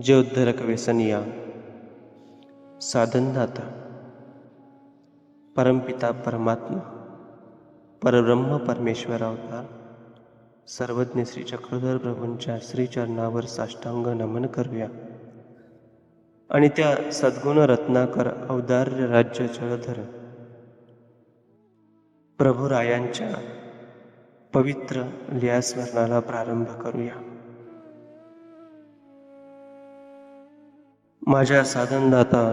ज्योद्धरक व्यसनिया साधनदाता परमपिता परमात्मा परब्रह्म परमेश्वर अवतार सर्वज्ञ श्री चक्रधर प्रभूंच्या श्रीचरणावर साष्टांग नमन करूया आणि त्या सद्गुण रत्नाकर औदार्य राज्य जळधर प्रभुरायांच्या पवित्र लीळास्मरणाला प्रारंभ करूया. माझ्या साधनदाता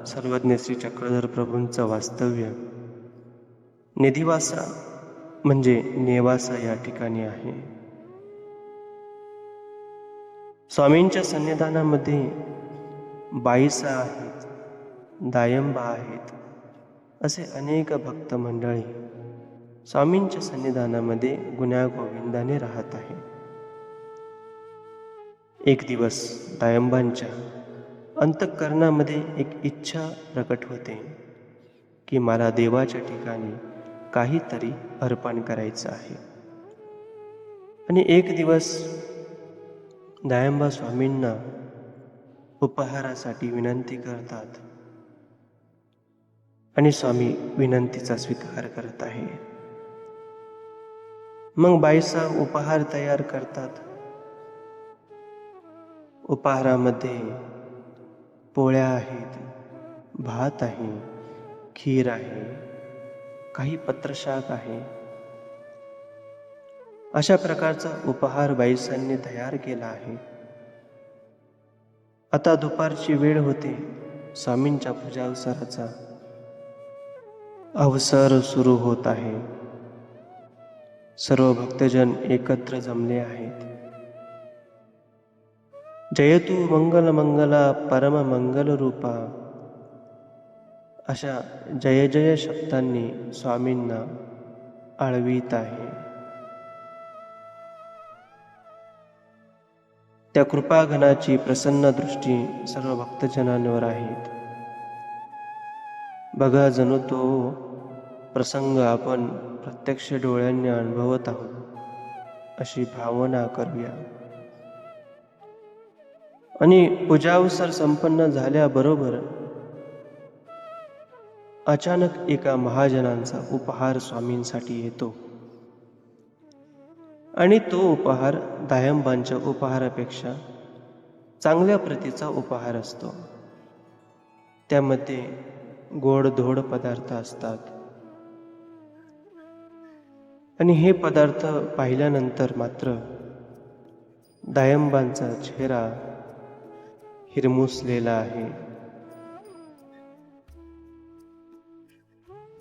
सर्वज्ञ श्री चक्रधर प्रभूंचं वास्तव्य निधिवासा म्हणजे नेवासा या ठिकाणी आहे. स्वामींच्या सन्निधानामध्ये बाईसा आहेत, दायंबा आहेत, असे अनेक भक्त मंडळी स्वामींच्या सन्निधानामध्ये गुण्यागोविंदाने राहत आहे. एक दिवस दायंबांच्या अंतःकरणामध्ये एक इच्छा प्रकट होते की मला देवाच्या ठिकाणी काहीतरी अर्पण करायचं आहे. आणि एक दिवस दायंबा स्वामींना उपहारासाठी विनंती करतात आणि स्वामी विनंतीचा स्वीकार करत आहे. मग बाईसा उपहार तयार करतात. उपहारामध्ये पोळ्या आहेत, भात आहे, खीर आहे, काही पत्रशाक आहे. अशा प्रकारचा उपहार बाईसांनी तयार केला आहे. आता दुपारची वेळ होते. स्वामींच्या पूजा अवसराचा अवसर सुरू होत आहे. सर्व भक्तजन एकत्र जमले आहेत. जयतु मंगल मंगला परम मंगल रूपा अशा जय जय शब्दांनी स्वामींना आळवीत आहे. त्या कृपाघनाची प्रसन्न दृष्टी सर्व भक्तजनांवर आहेत. बघा, जणू तो प्रसंग आपण प्रत्यक्ष डोळ्यांनी अनुभवत आहोत अशी भावना करूया. आणि पूजावसर संपन्न झाल्याबरोबर अचानक एका महाजनांचा उपहार स्वामींसाठी येतो. आणि तो उपहार दायंबांच्या उपहारापेक्षा चांगल्या प्रतीचा उपहार असतो. त्यामध्ये गोडधोड पदार्थ असतात. आणि हे पदार्थ पाहिल्यानंतर मात्र दायंबांचा चेहरा हिरमुसलेला आहे.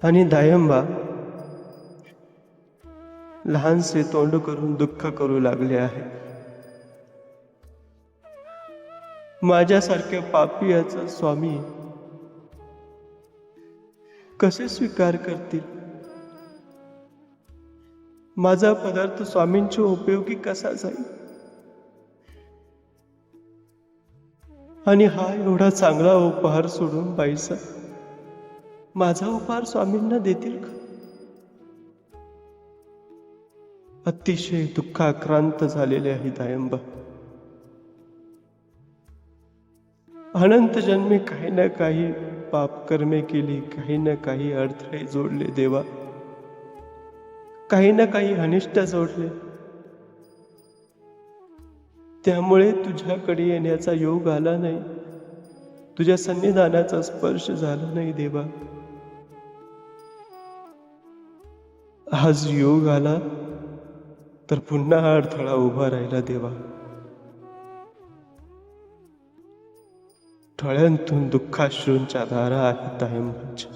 आणि दायंबा लहानसे तोंड करून दुःख करू लागले आहे. माझ्यासारख्या पापियाचा स्वामी कसे स्वीकार करतील? माझा पदार्थ स्वामींच्या उपयोगी कसा जाईल? आणि हा एवढा चांगला उपहार सोडून बाईसा माझा उपहार स्वामींना देतील का? अतिशय दुःखाक्रांत झालेले आहे दायंबा. अनंत जन्मी काही ना काही पापकर्मे केली, काही ना काही अडथळे जोडले देवा, काही ना काही अनिष्ट जोडले. त्यामुळे तुझ्याकडे येण्याचा योग आला नाही, तुझ्या सन्निधानाचा स्पर्श झाला नाही देवा. आज योग आला तर पुन्हा अडथळा उभा राहिला देवा. डोळ्यांतून दुःखाश्रूंच्या धारा आहेत दायंबांच्या.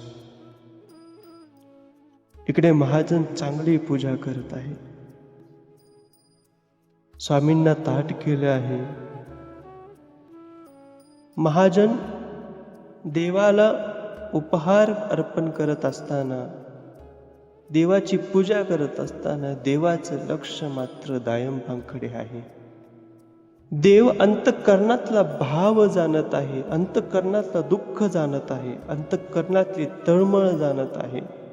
इकडे महाजन चांगली पूजा करत आहे. स्वामींना ताट केले आहे. महाजन देवाला उपहार अर्पण करत असताना, देवाची पूजा करत असताना देवाचं लक्ष मात्र दायंबांकडे आहे. देव अंतःकरणातला भाव जाणत आहे, अंतःकरणातला दुःख जाणत आहे, अंतःकरणातली तळमळ जाणत आहे.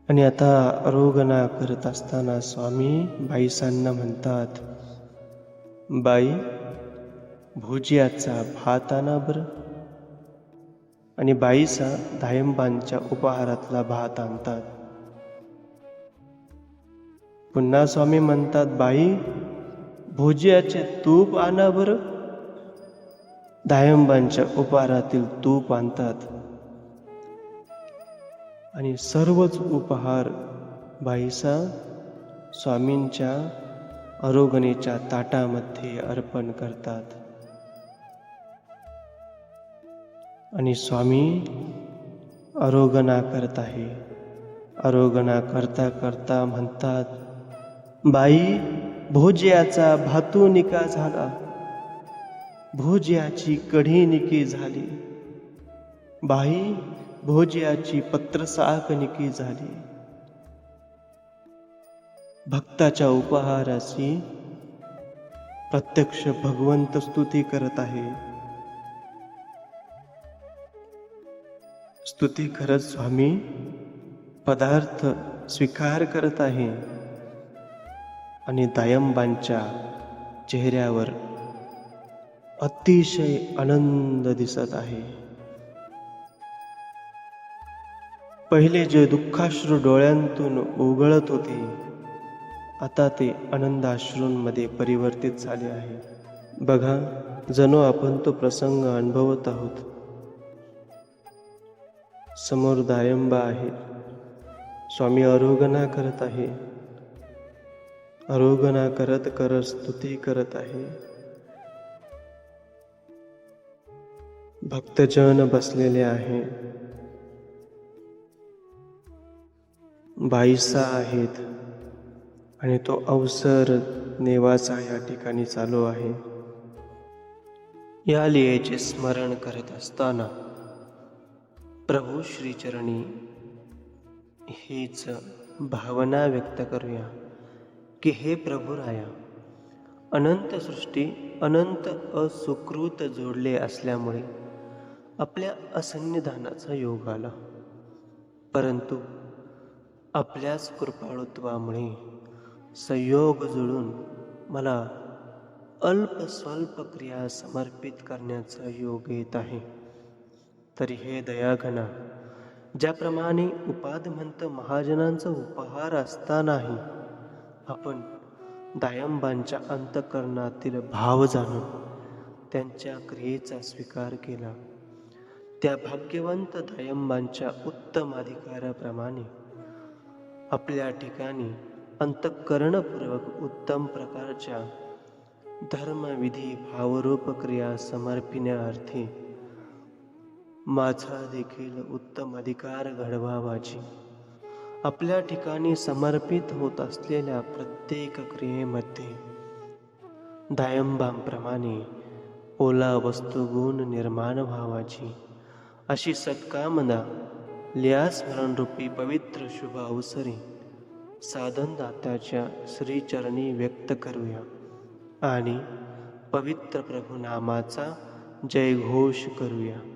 आणि आता आरोगणा करत असताना स्वामी बाईसांना म्हणतात, बाई, भुजियाचा भात आणा बरं. आणि बाईसा दायंबांच्या उपहारातला भात आणतात. पुन्हा स्वामी म्हणतात, बाई, भुजियाचे तूप आणा बरं. दायंबांच्या उपहारातील तूप आणतात आणि सर्वच उपहार बाईसा स्वामींच्या आरोगणेच्या ताटामध्ये अर्पण करतात. आणि स्वामी आरोगणा करत आहे. आरोगणा करता करता म्हणतात, बाई, भुजियाचा भातू निका झाला, भुजियाची कढी निकी झाली, बाई, भुजियाची पत्रसाक निकी झाली. भक्ताच्या उपहाराची प्रत्यक्ष भगवंत स्तुती करत आहे. स्तुती करत स्वामी पदार्थ स्वीकार करत आहे आणि दायंबांच्या चेहऱ्यावर अतिशय आनंद दिसत आहे. पहिले जे दुःखाश्रू डोळ्यांतून उगळत होते, आता ते आनंदाश्रूंमध्ये परिवर्तित झाले आहे. बघा, जणू आपण तो प्रसंग अनुभवत आहोत. समोर दायंबा आहे, स्वामी आरोगणा करत आहे. आरोगणा करत करत स्तुती करत आहे. भक्तजन बसलेले आहे. बाईसा आहेत आणि तो अवसर नेवाचा या ठिकाणी चालू आहे. या लीळेचे स्मरण करत असताना प्रभू श्रीचरणी हीच भावना व्यक्त करूया की हे प्रभुराया, अनंत सृष्टी अनंत असुकृत जोडले असल्यामुळे आपल्या असन्निधानाचा योग आला, परंतु आपल्याच कृपाळुत्वामुळे संयोग जुळून मला अल्प स्वल्प क्रिया समर्पित करण्याचा योग येत आहे. तरी हे दयाघना, ज्याप्रमाणे उपादमंत महाजनांचा उपहार असतानाही आपण दायंबांच्या अंतःकरणातील भाव जाणून त्यांच्या क्रियेचा स्वीकार केला, त्या भाग्यवंत दायंबांच्या उत्तम अधिकाराप्रमाणे आपल्या ठिकाणी अंतःकरणपूर्वक उत्तम प्रकारच्या धर्मविधी भावरूप क्रिया समर्पिण्यार्थी माझा देखील उत्तम अधिकार घडवावाची आपल्या ठिकाणी समर्पित होत असलेल्या प्रत्येक क्रियेमध्ये दायंबांप्रमाणे ओला वस्तुगुण निर्माण व्हावाची अशी सत्कामना लियास्मरणरूपी पवित्र शुभ अवसरी साधनदात्याच्या श्रीचरणी व्यक्त करूया आणि पवित्र प्रभुनामाचा जयघोष करूया.